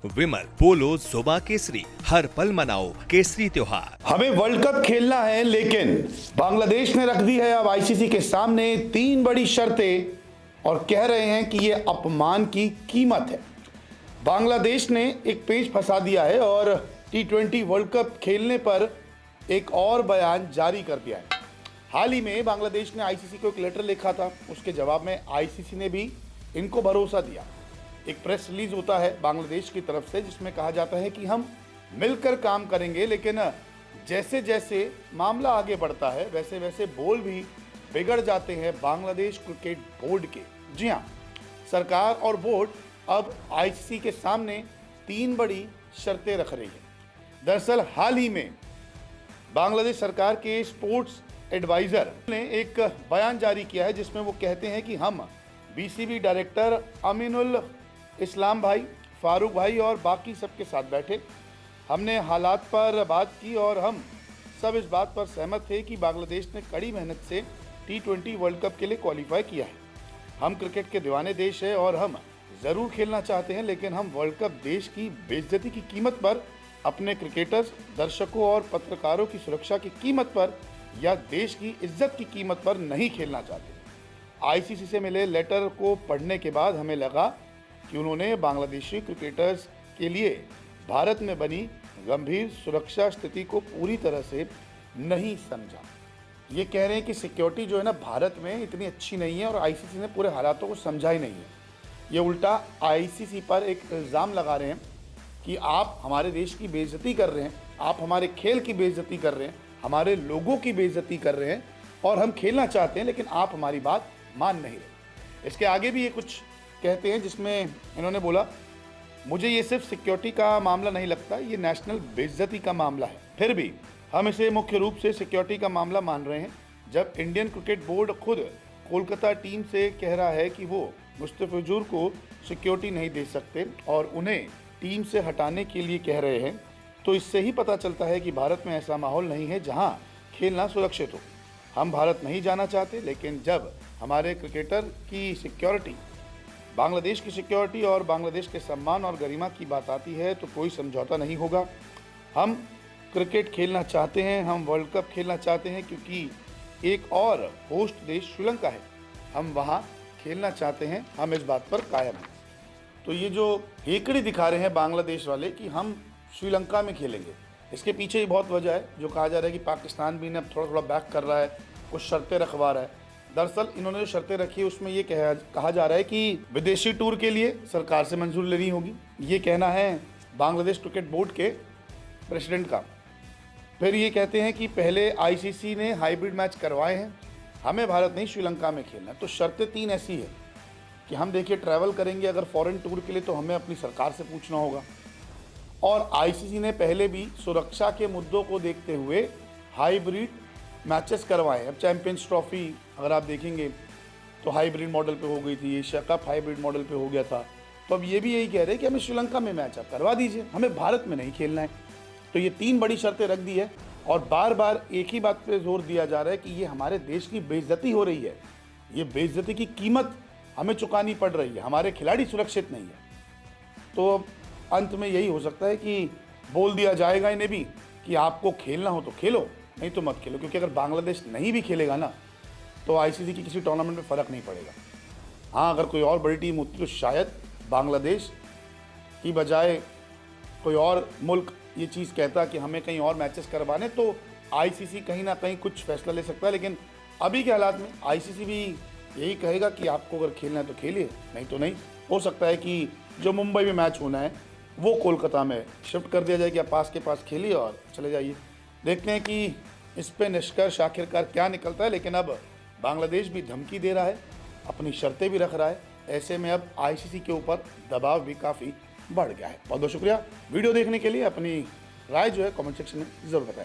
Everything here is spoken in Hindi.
विमल, पोलो, जोबा केसरी, हर पल मनाओ केसरी त्योहार। हमें वर्ल्ड कप खेलना है, लेकिन बांग्लादेश ने रख दी है अब आईसीसी के सामने 3 बड़ी शर्तें और कह रहे हैं कि ये अपमान की कीमत है। बांग्लादेश ने एक पेच फंसा दिया है और T20 वर्ल्ड कप खेलने पर एक और बयान जारी कर दिया है। हाल ही में बांग्लादेश ने आईसीसी को एक लेटर लिखा था, उसके जवाब में आईसीसी ने भी इनको भरोसा दिया। एक प्रेस रिलीज होता है बांग्लादेश की तरफ से जिसमें कहा जाता है कि हम मिलकर काम करेंगे, लेकिन जैसे जैसे मामला आगे बढ़ता है वैसे वैसे बोल भी बिगड़ जाते हैं बांग्लादेश क्रिकेट बोर्ड के। जी हाँ, सरकार और बोर्ड अब आईसीसी के सामने 3 बड़ी शर्तें रख रही है। दरअसल हाल ही में बांग्लादेश सरकार के स्पोर्ट्स एडवाइजर ने एक बयान जारी किया है जिसमें वो कहते हैं कि हम बीसीबी डायरेक्टर अमीनुल इस्लाम भाई, फारूक भाई और बाकी सबके साथ बैठे। हमने हालात पर बात की और हम सब इस बात पर सहमत थे कि बांग्लादेश ने कड़ी मेहनत से T20 वर्ल्ड कप के लिए क्वालिफाई किया है। हम क्रिकेट के दीवाने देश है और हम ज़रूर खेलना चाहते हैं, लेकिन हम वर्ल्ड कप देश की बेइज्जती की कीमत पर, अपने क्रिकेटर्स, दर्शकों और पत्रकारों की सुरक्षा की कीमत पर या देश की इज्जत की कीमत पर नहीं खेलना चाहते। आईसीसी से मिले लेटर को पढ़ने के बाद हमें लगा कि उन्होंने बांग्लादेशी क्रिकेटर्स के लिए भारत में बनी गंभीर सुरक्षा स्थिति को पूरी तरह से नहीं समझा। ये कह रहे हैं कि सिक्योरिटी जो है ना भारत में इतनी अच्छी नहीं है और आईसीसी ने पूरे हालातों को समझा ही नहीं है। ये उल्टा आईसीसी पर एक इल्ज़ाम लगा रहे हैं कि आप हमारे देश की बेइज्जती कर रहे हैं, आप हमारे खेल की बेइज्जती कर रहे हैं, हमारे लोगों की बेइज्जती कर रहे हैं और हम खेलना चाहते हैं लेकिन आप हमारी बात मान नहीं रहे। इसके आगे भी ये कुछ कहते हैं जिसमें इन्होंने बोला, मुझे ये सिर्फ सिक्योरिटी का मामला नहीं लगता, ये नेशनल बेइज्जती का मामला है। फिर भी हम इसे मुख्य रूप से सिक्योरिटी का मामला मान रहे हैं। जब इंडियन क्रिकेट बोर्ड खुद कोलकाता टीम से कह रहा है कि वो मुस्तफिजुर को सिक्योरिटी नहीं दे सकते और उन्हें टीम से हटाने के लिए कह रहे हैं, तो इससे ही पता चलता है कि भारत में ऐसा माहौल नहीं है जहां खेलना सुरक्षित हो। हम भारत नहीं जाना चाहते, लेकिन जब हमारे क्रिकेटर की सिक्योरिटी, बांग्लादेश की सिक्योरिटी और बांग्लादेश के सम्मान और गरिमा की बात आती है तो कोई समझौता नहीं होगा। हम क्रिकेट खेलना चाहते हैं, हम वर्ल्ड कप खेलना चाहते हैं क्योंकि एक और होस्ट देश श्रीलंका है, हम वहाँ खेलना चाहते हैं, हम इस बात पर कायम हैं। तो ये जो हेकड़ी दिखा रहे हैं बांग्लादेश वाले कि हम श्रीलंका में खेलेंगे, इसके पीछे ही बहुत वजह है। जो कहा जा रहा है कि पाकिस्तान भी ने अब थोड़ा थोड़ा बैक कर रहा है, कुछ शर्तें रखवा रहा है। दरअसल इन्होंने जो शर्तें रखी है उसमें ये कहा जा रहा है कि विदेशी टूर के लिए सरकार से मंजूरी लेनी होगी। ये कहना है बांग्लादेश क्रिकेट बोर्ड के प्रेसिडेंट का। फिर ये कहते हैं कि पहले आईसीसी ने हाइब्रिड मैच करवाए हैं, हमें भारत नहीं श्रीलंका में खेलना है। तो शर्तें 3 ऐसी है कि हम देखिए ट्रैवल करेंगे अगर फॉरेन टूर के लिए तो हमें अपनी सरकार से पूछना होगा, और आईसीसी ने पहले भी सुरक्षा के मुद्दों को देखते हुए हाइब्रिड मैचेस करवाए। अब चैंपियंस ट्रॉफी अगर आप देखेंगे तो हाइब्रिड मॉडल पे हो गई थी, एशिया कप हाइब्रिड मॉडल पे हो गया था। तो अब ये भी यही कह रहे हैं कि हमें श्रीलंका में मैच आप करवा दीजिए, हमें भारत में नहीं खेलना है। तो ये 3 बड़ी शर्तें रख दी है और बार बार एक ही बात पे जोर दिया जा रहा है कि ये हमारे देश की बेइज्जती हो रही है, ये बेइज्जती की कीमत हमें चुकानी पड़ रही है, हमारे खिलाड़ी सुरक्षित नहीं है। तो अंत में यही हो सकता है कि बोल दिया जाएगा इन्हें भी कि आपको खेलना हो तो खेलो, नहीं तो मत खेलो, क्योंकि अगर बांग्लादेश नहीं भी खेलेगा ना तो आईसीसी की किसी टूर्नामेंट में फ़र्क नहीं पड़ेगा। हाँ, अगर कोई और बड़ी टीम होती तो शायद बांग्लादेश की बजाय कोई और मुल्क ये चीज़ कहता कि हमें कहीं और मैचेस करवाने, तो आईसीसी कहीं ना कहीं कुछ फैसला ले सकता है। लेकिन अभी के हालात में आईसीसी भी यही कहेगा कि आपको अगर खेलना है तो खेलिए, नहीं तो नहीं। हो सकता है कि जो मुंबई में मैच होना है वो कोलकाता में शिफ्ट कर दिया जाए कि आप पास के पास खेलिए और चले जाइए। देखते हैं कि इस पे निष्कर्ष आखिरकार क्या निकलता है। लेकिन अब बांग्लादेश भी धमकी दे रहा है, अपनी शर्तें भी रख रहा है। ऐसे में अब आईसीसी के ऊपर दबाव भी काफ़ी बढ़ गया है। बहुत बहुत शुक्रिया वीडियो देखने के लिए। अपनी राय जो है कमेंट सेक्शन में ज़रूर बताएं।